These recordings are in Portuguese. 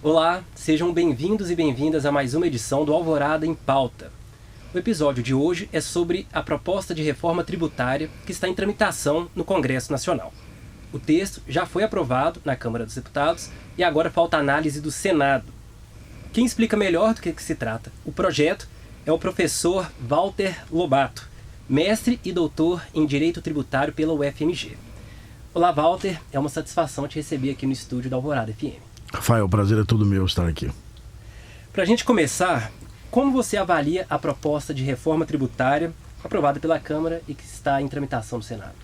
Olá, sejam bem-vindos e bem-vindas a mais uma edição do Alvorada em Pauta. O episódio de hoje é sobre a proposta de reforma tributária que está em tramitação no Congresso Nacional. O texto já foi aprovado na Câmara dos Deputados e agora falta a análise do Senado. Quem explica melhor do que se trata o projeto é o professor Walter Lobato, mestre e doutor em Direito Tributário pela UFMG. Olá, Walter, é uma satisfação te receber aqui no estúdio da Alvorada FM. Rafael, o prazer é todo meu estar aqui. Para a gente começar, como você avalia a proposta de reforma tributária aprovada pela Câmara e que está em tramitação no Senado?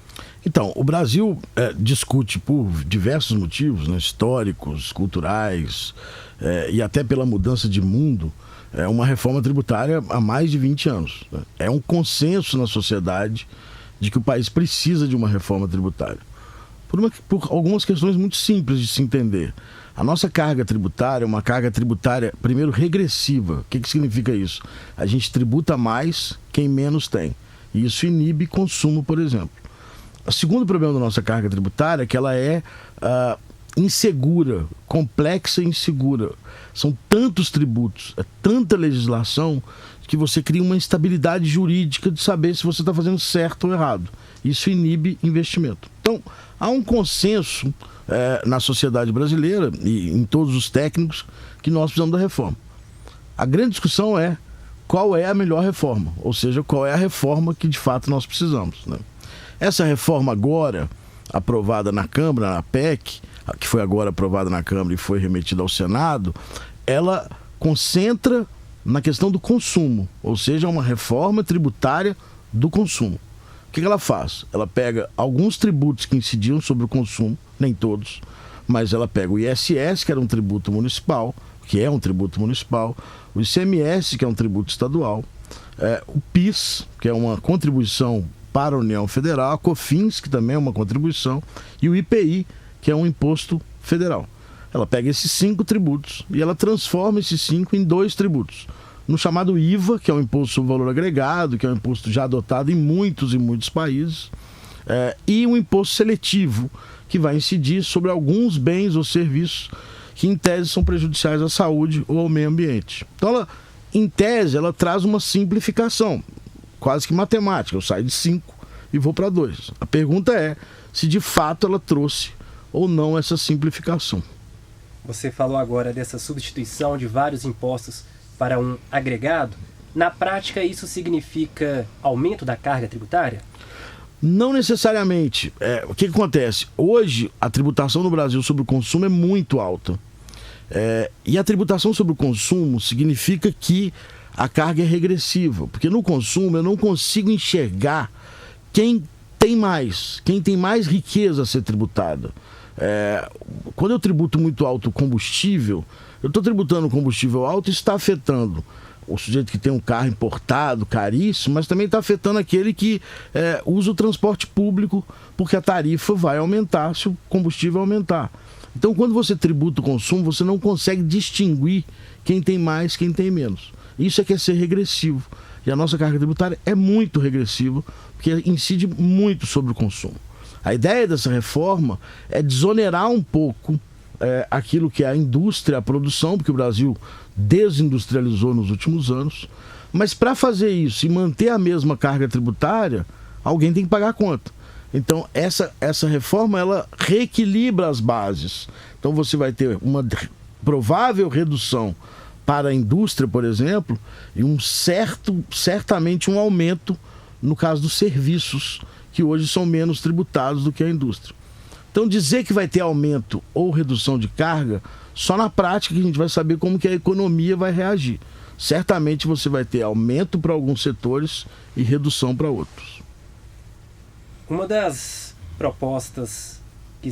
Então, o Brasil discute por diversos motivos, né, históricos, culturais e até pela mudança de mundo, uma reforma tributária há mais de 20 anos. Né? É um consenso na sociedade de que o país precisa de uma reforma tributária. Por algumas questões muito simples de se entender. A nossa carga tributária é uma carga tributária, primeiro, regressiva. O que significa isso? A gente tributa mais quem menos tem. E isso inibe consumo, por exemplo. O segundo problema da nossa carga tributária é que ela é insegura, complexa e insegura. São tantos tributos, é tanta legislação, que você cria uma instabilidade jurídica de saber se você está fazendo certo ou errado. Isso inibe investimento. Então, há um consenso na sociedade brasileira e em todos os técnicos que nós precisamos da reforma. A grande discussão é qual é a melhor reforma, ou seja, qual é a reforma que de fato nós precisamos, né? Essa reforma agora aprovada na Câmara, na PEC, que foi agora aprovada na Câmara e foi remetida ao Senado, ela concentra na questão do consumo, ou seja, uma reforma tributária do consumo. O que ela faz? Ela pega alguns tributos que incidiam sobre o consumo, nem todos, mas ela pega o ISS, que era um tributo municipal, que é um tributo municipal, o ICMS, que é um tributo estadual, o PIS, que é uma contribuição para a União Federal, a COFINS, que também é uma contribuição, e o IPI, que é um imposto federal. Ela pega esses 5 tributos e ela transforma esses 5 em 2 tributos. No chamado IVA, que é o Imposto sobre Valor Agregado, que é um imposto já adotado em muitos e muitos países, e um imposto seletivo, que vai incidir sobre alguns bens ou serviços que, em tese, são prejudiciais à saúde ou ao meio ambiente. Então, em tese, ela traz uma simplificação, quase que matemática. Eu saio de 5 e vou para 2. A pergunta é se, de fato, ela trouxe ou não essa simplificação. Você falou agora dessa substituição de vários impostos para um agregado. Na prática, isso significa aumento da carga tributária? Não necessariamente. O que acontece? Hoje, a tributação no Brasil sobre o consumo é muito alta. E a tributação sobre o consumo significa que a carga é regressiva. Porque no consumo eu não consigo enxergar quem tem mais riqueza a ser tributada. Quando eu tributo muito alto o combustível, eu estou tributando o combustível alto e está afetando o sujeito que tem um carro importado, caríssimo, mas também está afetando aquele que usa o transporte público, porque a tarifa vai aumentar se o combustível aumentar. Então, quando você tributa o consumo, você não consegue distinguir quem tem mais, quem tem menos. Isso é que é ser regressivo. E a nossa carga tributária é muito regressiva, porque incide muito sobre o consumo. A ideia dessa reforma é desonerar um pouco aquilo que é a indústria, a produção, porque o Brasil desindustrializou nos últimos anos, mas para fazer isso e manter a mesma carga tributária, alguém tem que pagar a conta. Então essa reforma, ela reequilibra as bases. Então você vai ter uma provável redução para a indústria, por exemplo, e certamente um aumento no caso dos serviços, que hoje são menos tributados do que a indústria. Então, dizer que vai ter aumento ou redução de carga, só na prática que a gente vai saber como que a economia vai reagir. Certamente você vai ter aumento para alguns setores e redução para outros. Uma das propostas que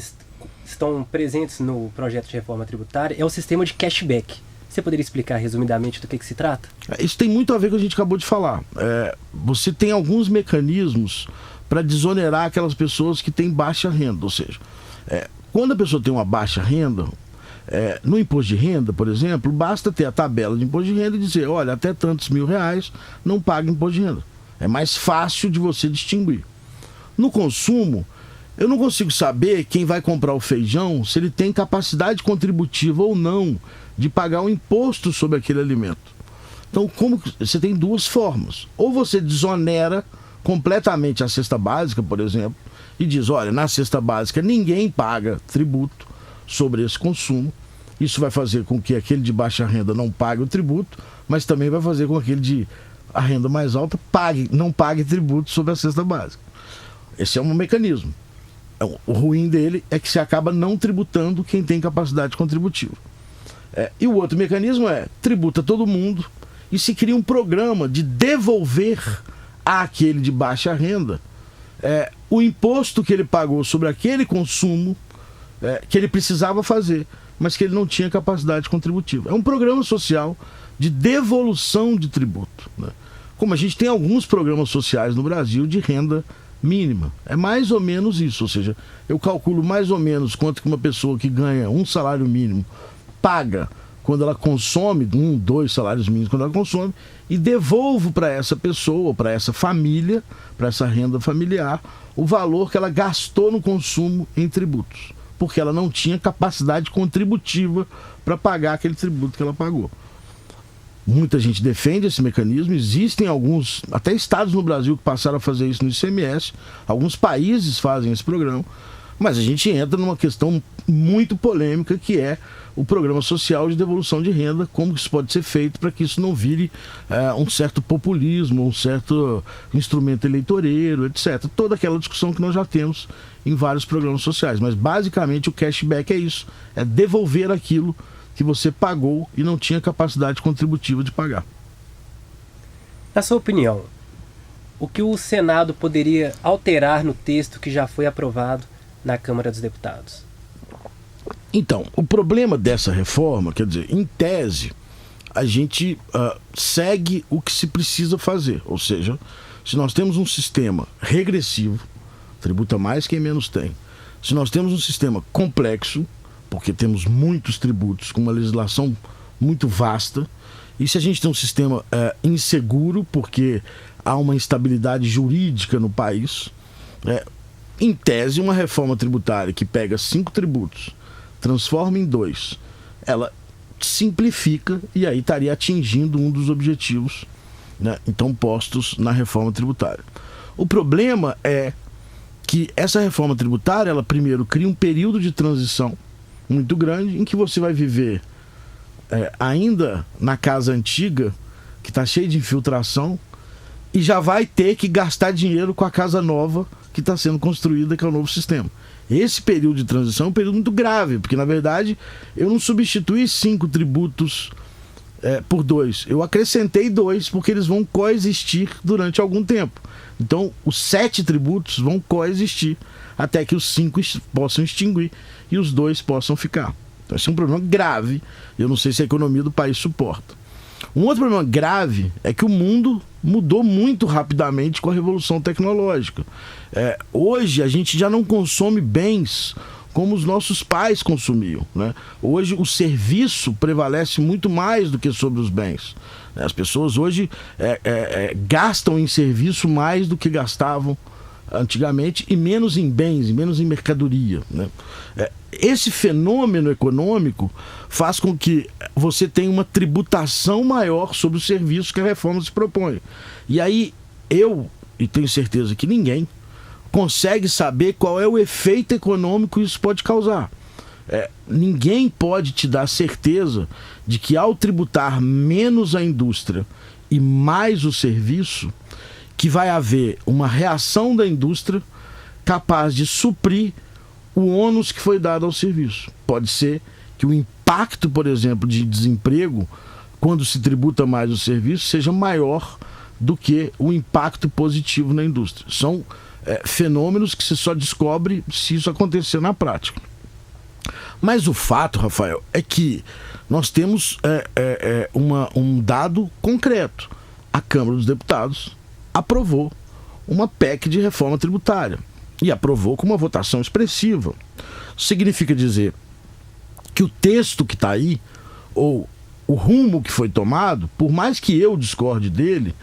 estão presentes no projeto de reforma tributária é o sistema de cashback. Você poderia explicar resumidamente do que se trata? Isso tem muito a ver com o que a gente acabou de falar. Você tem alguns mecanismos para desonerar aquelas pessoas que têm baixa renda. Ou seja, quando a pessoa tem uma baixa renda, no imposto de renda, por exemplo, basta ter a tabela de imposto de renda e dizer, olha, até tantos R$1.000 não paga imposto de renda. É mais fácil de você distinguir. No consumo, Eu não consigo saber quem vai comprar o feijão se ele tem capacidade contributiva ou não de pagar um imposto sobre aquele alimento. Então, como você tem duas formas. Ou você desonera completamente a cesta básica, por exemplo, e diz, olha, na cesta básica ninguém paga tributo sobre esse consumo. Isso vai fazer com que aquele de baixa renda não pague o tributo, mas também vai fazer com que aquele de a renda mais alta não pague tributo sobre a cesta básica. Esse é um mecanismo. O ruim dele é que se acaba não tributando quem tem capacidade contributiva. E o outro mecanismo tributa todo mundo e se cria um programa de devolver àquele de baixa renda o imposto que ele pagou sobre aquele consumo que ele precisava fazer, mas que ele não tinha capacidade contributiva. É um programa social de devolução de tributo, né? Como a gente tem alguns programas sociais no Brasil de renda mínima. É mais ou menos isso, ou seja, eu calculo mais ou menos quanto que uma pessoa que ganha um salário mínimo paga quando ela consome, 1, 2 salários mínimos quando ela consome, e devolvo para essa pessoa, para essa família, para essa renda familiar, o valor que ela gastou no consumo em tributos, porque ela não tinha capacidade contributiva para pagar aquele tributo que ela pagou. Muita gente defende esse mecanismo, existem alguns, até estados no Brasil que passaram a fazer isso no ICMS, alguns países fazem esse programa, mas a gente entra numa questão muito polêmica que é o programa social de devolução de renda, como isso pode ser feito para que isso não vire um certo populismo, um certo instrumento eleitoreiro, etc. Toda aquela discussão que nós já temos em vários programas sociais, mas basicamente o cashback é isso, é devolver aquilo que você pagou e não tinha capacidade contributiva de pagar. Na sua opinião, o que o Senado poderia alterar no texto que já foi aprovado na Câmara dos Deputados? Então, o problema dessa reforma, quer dizer, em tese, a gente segue o que se precisa fazer. Ou seja, se nós temos um sistema regressivo, tributa mais quem menos tem. Se nós temos um sistema complexo, porque temos muitos tributos, com uma legislação muito vasta, e se a gente tem um sistema inseguro, porque há uma instabilidade jurídica no país, em tese, uma reforma tributária que pega 5 tributos, transforma em 2, ela simplifica e aí estaria atingindo um dos objetivos, né, então postos na reforma tributária. O problema é que essa reforma tributária, ela primeiro cria um período de transição muito grande, em que você vai viver ainda na casa antiga, que está cheia de infiltração, e já vai ter que gastar dinheiro com a casa nova que está sendo construída, que é o novo sistema. Esse período de transição é um período muito grave, porque na verdade eu não substituí 5 tributos por 2, eu acrescentei 2, porque eles vão coexistir durante algum tempo. Então os 7 tributos vão coexistir até que os 5 possam extinguir e os 2 possam ficar. Então esse é um problema grave, eu não sei se a economia do país suporta. Um outro problema grave é que o mundo mudou muito rapidamente com a revolução tecnológica. Hoje a gente já não consome bens como os nossos pais consumiam, né? Hoje o serviço prevalece muito mais do que sobre os bens. As pessoas hoje gastam em serviço mais do que gastavam antigamente, e menos em bens, e menos em mercadoria, né? Esse fenômeno econômico faz com que você tenha uma tributação maior sobre os serviços que a reforma se propõe. E aí e tenho certeza que ninguém consegue saber qual é o efeito econômico que isso pode causar. Ninguém pode te dar certeza de que ao tributar menos a indústria e mais o serviço, que vai haver uma reação da indústria capaz de suprir o ônus que foi dado ao serviço. Pode ser que o impacto, por exemplo, de desemprego, quando se tributa mais o serviço, seja maior do que o impacto positivo na indústria. São fenômenos que se só descobre se isso acontecer na prática. Mas o fato, Rafael, é que nós temos um dado concreto. A Câmara dos Deputados aprovou uma PEC de reforma tributária e aprovou com uma votação expressiva. Significa dizer que o texto que está aí, ou o rumo que foi tomado, por mais que eu discorde dele,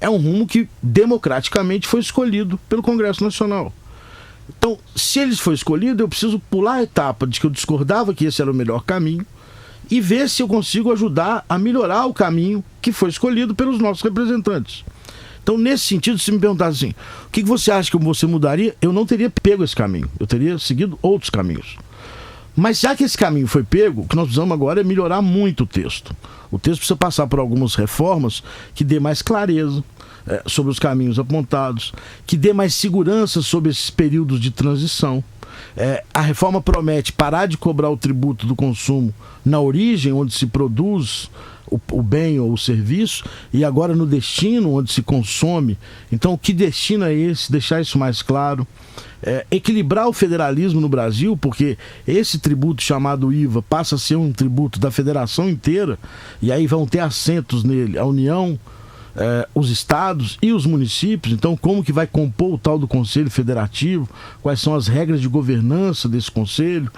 é um rumo que democraticamente foi escolhido pelo Congresso Nacional. Então, se ele for escolhido, eu preciso pular a etapa de que eu discordava que esse era o melhor caminho e ver se eu consigo ajudar a melhorar o caminho que foi escolhido pelos nossos representantes. Então, nesse sentido, se me perguntasse assim, o que você acha que você mudaria? Eu não teria pego esse caminho, eu teria seguido outros caminhos. Mas já que esse caminho foi pego, o que nós precisamos agora é melhorar muito o texto. O texto precisa passar por algumas reformas que dê mais clareza sobre os caminhos apontados, que dê mais segurança sobre esses períodos de transição. A reforma promete parar de cobrar o tributo do consumo na origem, onde se produz o bem ou o serviço, e agora no destino, onde se consome. Então, que destino é esse? Deixar isso mais claro. Equilibrar o federalismo no Brasil, porque esse tributo chamado IVA passa a ser um tributo da federação inteira, e aí vão ter assentos nele a União, os estados e os municípios. Então, como que vai compor o tal do Conselho Federativo? Quais são as regras de governança desse Conselho?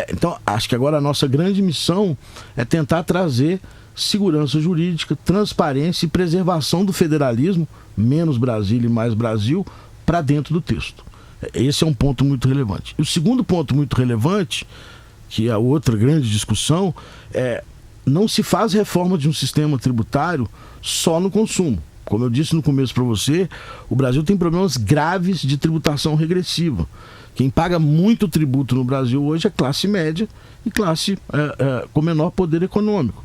Então, acho que agora a nossa grande missão é tentar trazer segurança jurídica, transparência e preservação do federalismo, menos Brasília e mais Brasil, para dentro do texto. Esse é um ponto muito relevante. E o segundo ponto muito relevante, que é a outra grande discussão, não se faz reforma de um sistema tributário só no consumo. Como eu disse no começo para você, o Brasil tem problemas graves de tributação regressiva. Quem paga muito tributo no Brasil hoje é classe média e classe com menor poder econômico.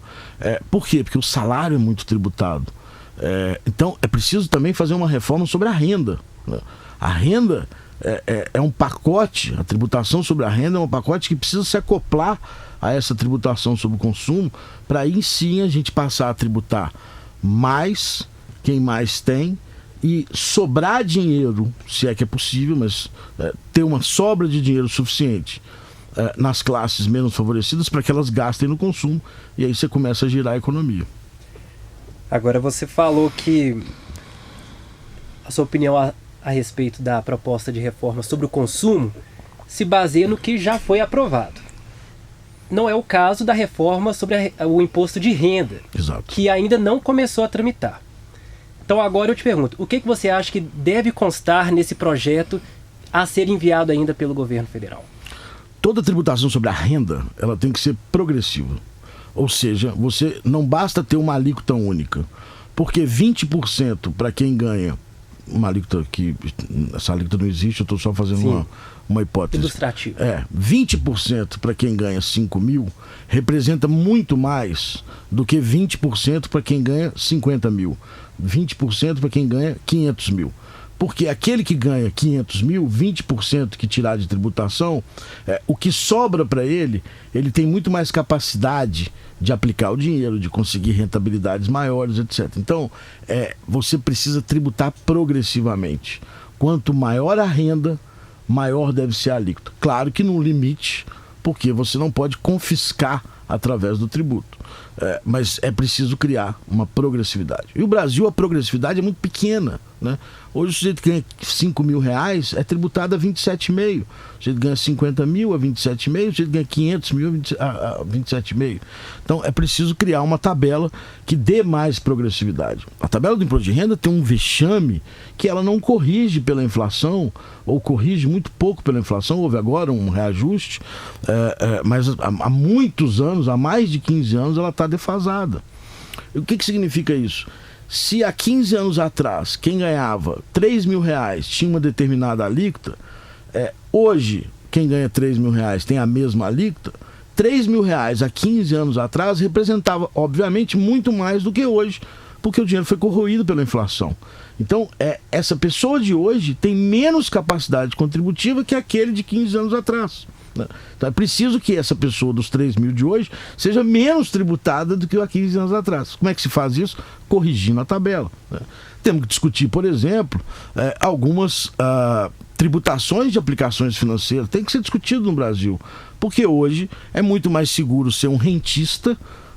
Por quê? Porque o salário é muito tributado. Então é preciso também fazer uma reforma sobre a renda. A renda é um pacote, a tributação sobre a renda é um pacote que precisa se acoplar a essa tributação sobre o consumo, para aí sim a gente passar a tributar mais quem mais tem e sobrar dinheiro, se é que é possível, mas ter uma sobra de dinheiro suficiente nas classes menos favorecidas para que elas gastem no consumo, e aí você começa a girar a economia. Agora, você falou que a sua opinião a respeito da proposta de reforma sobre o consumo se baseia no que já foi aprovado. Não é o caso da reforma sobre o imposto de renda, Exato. Que ainda não começou a tramitar. Então agora eu te pergunto, o que você acha que deve constar nesse projeto a ser enviado ainda pelo governo federal? Toda tributação sobre a renda, ela tem que ser progressiva. Ou seja, você não basta ter uma alíquota única, porque 20% para quem ganha uma alíquota que... Essa alíquota não existe, eu estou só fazendo uma hipótese. Ilustrativo. 20% para quem ganha 5 mil representa muito mais do que 20% para quem ganha 50 mil. 20% para quem ganha 500 mil. Porque aquele que ganha 500 mil, 20% que tirar de tributação, o que sobra para ele tem muito mais capacidade de aplicar o dinheiro, de conseguir rentabilidades maiores, etc. Então, você precisa tributar progressivamente. Quanto maior a renda, maior deve ser a alíquota. Claro que num limite, porque você não pode confiscar através do tributo. Mas é preciso criar uma progressividade. E o Brasil, a progressividade é muito pequena, né? Hoje o sujeito ganha 5 mil reais, é tributado a 27,5. O sujeito ganha 50 mil a 27,5, o sujeito ganha 500 mil a 27,5. Então é preciso criar uma tabela que dê mais progressividade. A tabela do imposto de renda tem um vexame que ela não corrige pela inflação, ou corrige muito pouco pela inflação. Houve agora um reajuste, mas há muitos anos, há mais de 15 anos, ela está defasada. O que significa isso? Se há 15 anos atrás quem ganhava 3 mil reais tinha uma determinada alíquota, hoje quem ganha 3 mil reais tem a mesma alíquota. 3 mil reais há 15 anos atrás representava, obviamente, muito mais do que hoje, porque o dinheiro foi corroído pela inflação. Então, essa pessoa de hoje tem menos capacidade contributiva que aquele de 15 anos atrás. Então é preciso que essa pessoa dos 3 mil de hoje seja menos tributada do que há 15 anos atrás. Como é que se faz isso? Corrigindo a tabela. Temos que discutir, por exemplo, algumas tributações de aplicações financeiras. Tem que ser discutido no Brasil, porque hoje é muito mais seguro ser um rentista,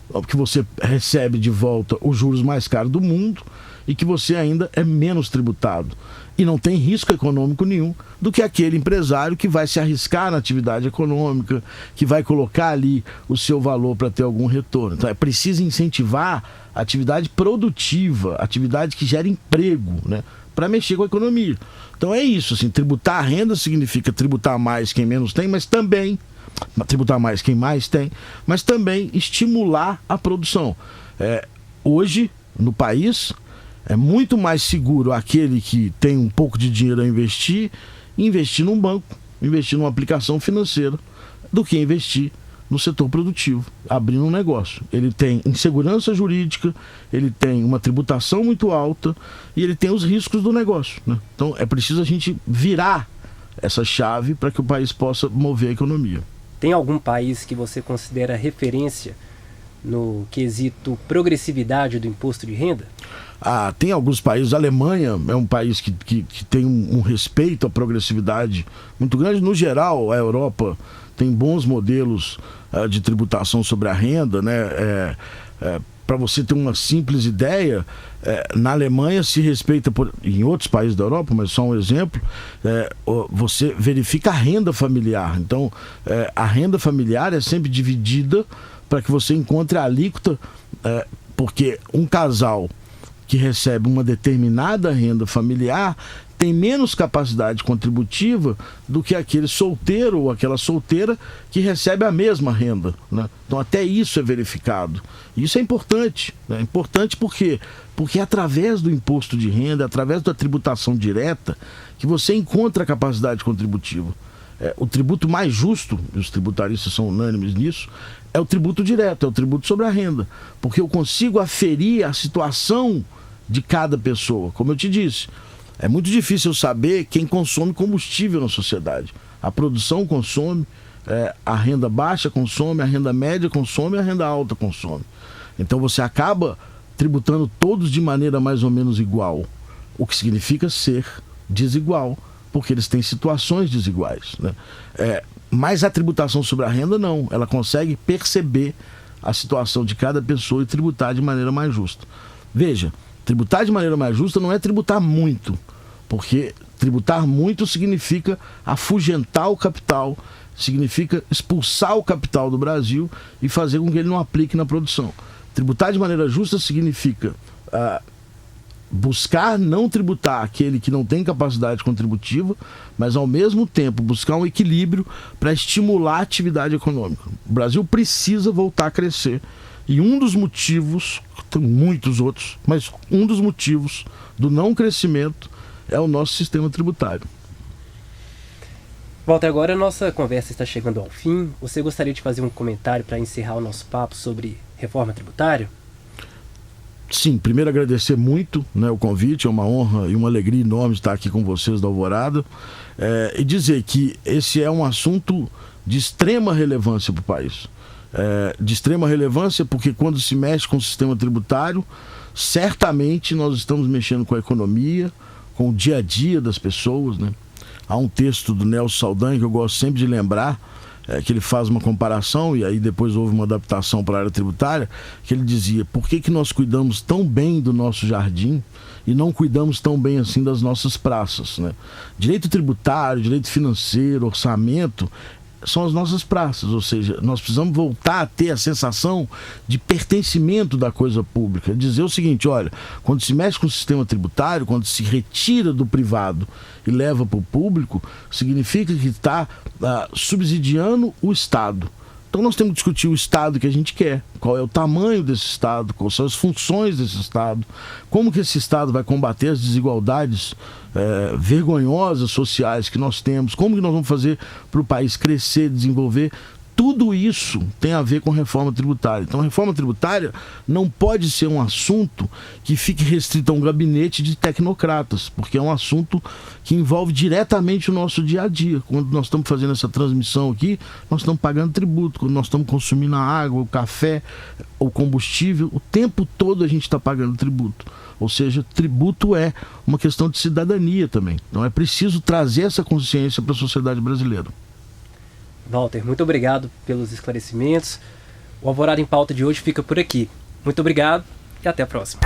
porque você recebe de volta os juros mais caros do mundo e que você ainda é menos tributado e não tem risco econômico nenhum do que aquele empresário que vai se arriscar na atividade econômica, que vai colocar ali o seu valor para ter algum retorno. Então é preciso incentivar a atividade produtiva, atividade que gera emprego, né? para mexer com a economia. Então é isso, assim, tributar a renda significa tributar mais quem menos tem, mas também tributar mais quem mais tem, mas também estimular a produção. Hoje, no país, é muito mais seguro aquele que tem um pouco de dinheiro a investir num banco, investir numa aplicação financeira, do que investir no setor produtivo, abrindo um negócio. Ele tem insegurança jurídica, ele tem uma tributação muito alta e ele tem os riscos do negócio, né? Então é preciso a gente virar essa chave para que o país possa mover a economia. Tem algum país que você considera referência no quesito progressividade do imposto de renda? Tem alguns países. A Alemanha é um país que tem um respeito à progressividade muito grande. No geral, a Europa tem bons modelos de tributação sobre a renda, né? Para você ter uma simples ideia, na Alemanha se respeita, em outros países da Europa, mas só um exemplo, você verifica a renda familiar. Então, a renda familiar é sempre dividida para que você encontre a alíquota, porque um casal que recebe uma determinada renda familiar tem menos capacidade contributiva do que aquele solteiro ou aquela solteira que recebe a mesma renda, né? Então até isso é verificado. Isso é importante, né? Importante porque é através do imposto de renda, através da tributação direta, que você encontra a capacidade contributiva. O tributo mais justo, e os tributaristas são unânimes nisso, é o tributo direto, é o tributo sobre a renda, porque eu consigo aferir a situação de cada pessoa. Como eu te disse, é muito difícil saber quem consome combustível na sociedade. A produção consome, a renda baixa consome, a renda média consome, a renda alta consome. Então você acaba tributando todos de maneira mais ou menos igual, o que significa ser desigual, porque eles têm situações desiguais, né? Mas a tributação sobre a renda não, ela consegue perceber a situação de cada pessoa e tributar de maneira mais justa. Veja, tributar de maneira mais justa não é tributar muito, porque tributar muito significa afugentar o capital, significa expulsar o capital do Brasil e fazer com que ele não aplique na produção. Tributar de maneira justa significa buscar não tributar aquele que não tem capacidade contributiva, mas ao mesmo tempo buscar um equilíbrio para estimular a atividade econômica. O Brasil precisa voltar a crescer. E um dos motivos, tem muitos outros, mas um dos motivos do não crescimento é o nosso sistema tributário. Walter, agora a nossa conversa está chegando ao fim. Você gostaria de fazer um comentário para encerrar o nosso papo sobre reforma tributária? Sim, primeiro agradecer muito, né, o convite, é uma honra e uma alegria enorme estar aqui com vocês da Alvorada, e dizer que esse é um assunto de extrema relevância para o país. De extrema relevância porque quando se mexe com o sistema tributário, certamente nós estamos mexendo com a economia, com o dia a dia das pessoas, né? Há um texto do Nelson Saldanha que eu gosto sempre de lembrar, que ele faz uma comparação, e aí depois houve uma adaptação para a área tributária, que ele dizia: por que nós cuidamos tão bem do nosso jardim e não cuidamos tão bem assim das nossas praças, né? Direito tributário, direito financeiro, orçamento são as nossas praças, ou seja, nós precisamos voltar a ter a sensação de pertencimento da coisa pública. Dizer o seguinte: olha, quando se mexe com o sistema tributário, quando se retira do privado e leva para o público, significa que está subsidiando o Estado. Então nós temos que discutir o Estado que a gente quer, qual é o tamanho desse Estado, quais são as funções desse Estado, como que esse Estado vai combater as desigualdades vergonhosas sociais que nós temos, como que nós vamos fazer para o país crescer, desenvolver. Tudo isso tem a ver com reforma tributária. Então a reforma tributária não pode ser um assunto que fique restrito a um gabinete de tecnocratas, porque é um assunto que envolve diretamente o nosso dia a dia. Quando nós estamos fazendo essa transmissão aqui, nós estamos pagando tributo. Quando nós estamos consumindo a água, o café, o combustível, o tempo todo a gente está pagando tributo. Ou seja, tributo é uma questão de cidadania também. Então é preciso trazer essa consciência para a sociedade brasileira. Walter, muito obrigado pelos esclarecimentos. O Alvorada em Pauta de hoje fica por aqui. Muito obrigado e até a próxima.